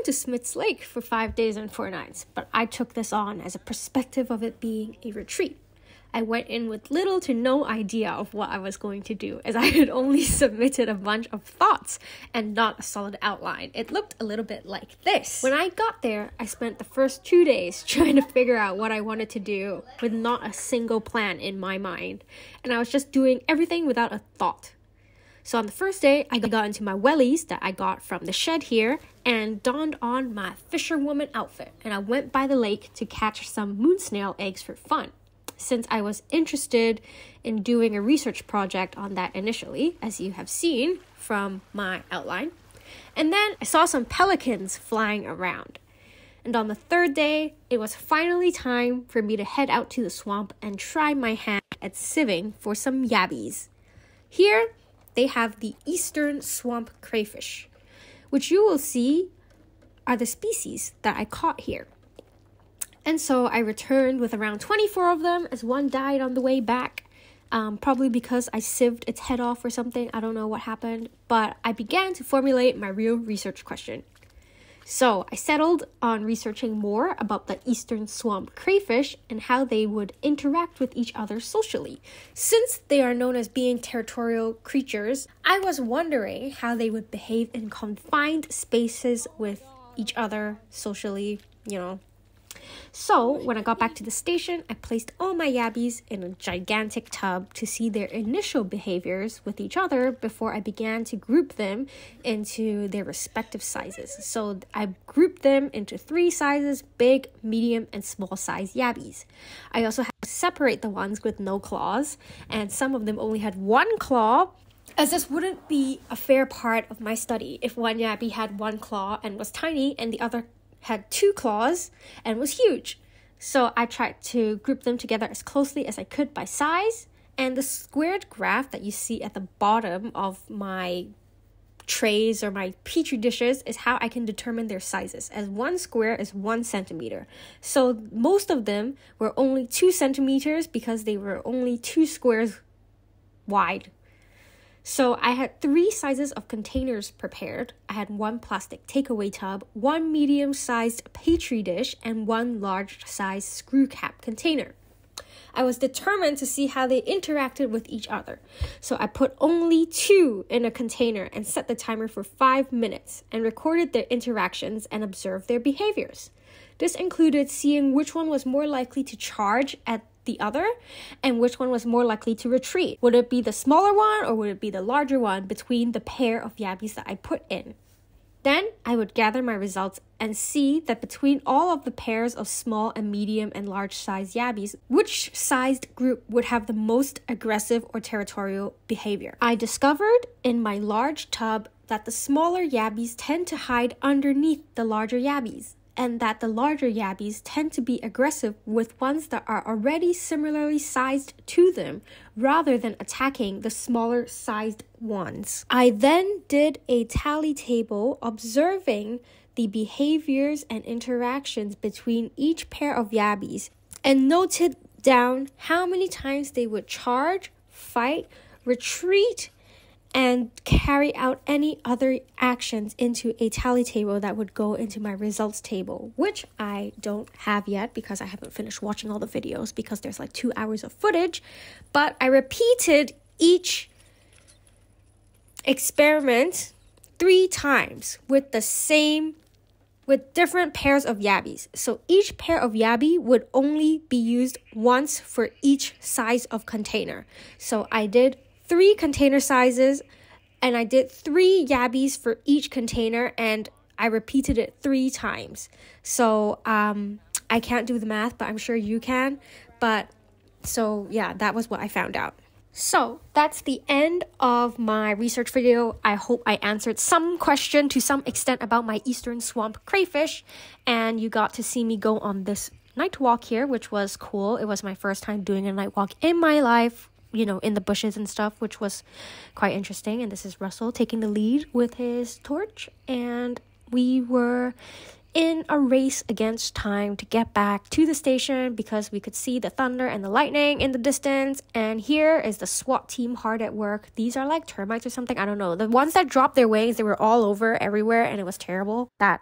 went to Smith's Lake for 5 days and 4 nights, but I took this on as a perspective of it being a retreat. I went in with little to no idea of what I was going to do, as I had only submitted a bunch of thoughts and not a solid outline. It looked a little bit like this. When I got there, I spent the first 2 days trying to figure out what I wanted to do with not a single plan in my mind, and I was just doing everything without a thought. So on the first day, I got into my wellies that I got from the shed here and donned on my fisherwoman outfit, and I went by the lake to catch some moon snail eggs for fun, since I was interested in doing a research project on that initially, as you have seen from my outline. And then I saw some pelicans flying around. And on the third day, it was finally time for me to head out to the swamp and try my hand at sieving for some yabbies. Here, they have the eastern swamp crayfish, which you will see are the species that I caught here. And so I returned with around 24 of them, as one died on the way back, probably because I sieved its head off or something. I don't know what happened, but I began to formulate my real research question. So I settled on researching more about the eastern swamp crayfish and how they would interact with each other socially. Since they are known as being territorial creatures, I was wondering how they would behave in confined spaces with each other socially, So, when I got back to the station, I placed all my yabbies in a gigantic tub to see their initial behaviors with each other before I began to group them into their respective sizes. So, I grouped them into 3 sizes: big, medium, and small size yabbies. I also had to separate the ones with no claws, and some of them only had 1 claw, as this wouldn't be a fair part of my study if one yabby had 1 claw and was tiny and the other had 2 claws and was huge. So I tried to group them together as closely as I could by size, and the squared graph that you see at the bottom of my trays or my petri dishes is how I can determine their sizes, as 1 square is 1 centimeter. So most of them were only 2 centimeters because they were only 2 squares wide. So I had 3 sizes of containers prepared. I had 1 plastic takeaway tub, 1 medium-sized petri dish, and 1 large-sized screw cap container. I was determined to see how they interacted with each other. So I put only 2 in a container and set the timer for 5 minutes and recorded their interactions and observed their behaviors. This included seeing which one was more likely to charge at the other and which one was more likely to retreat. Would it be the smaller one or would it be the larger one between the pair of yabbies that I put in? Then I would gather my results and see that between all of the pairs of small and medium and large size yabbies, which sized group would have the most aggressive or territorial behavior. I discovered in my large tub that the smaller yabbies tend to hide underneath the larger yabbies, and that the larger yabbies tend to be aggressive with ones that are already similarly sized to them, rather than attacking the smaller sized ones. I then did a tally table observing the behaviors and interactions between each pair of yabbies and noted down how many times they would charge, fight, retreat, and carry out any other actions into a tally table that would go into my results table, which I don't have yet because I haven't finished watching all the videos because there's like 2 hours of footage. But I repeated each experiment 3 times with different pairs of yabbies. So each pair of yabby would only be used once for each size of container. So I did 3 container sizes, and I did 3 yabbies for each container, and I repeated it 3 times. So I can't do the math, but I'm sure you can. But so yeah, that was what I found out. So that's the end of my research video. I hope I answered some question to some extent about my eastern swamp crayfish, and you got to see me go on this night walk here, which was cool. It was my first time doing a night walk in my life, in the bushes and stuff, which was quite interesting. And this is Russell taking the lead with his torch, and we were in a race against time to get back to the station because we could see the thunder and the lightning in the distance. And here is the SWAT team hard at work. These are like termites or something, I don't know. The ones that dropped their wings, they were all over everywhere, and it was terrible. That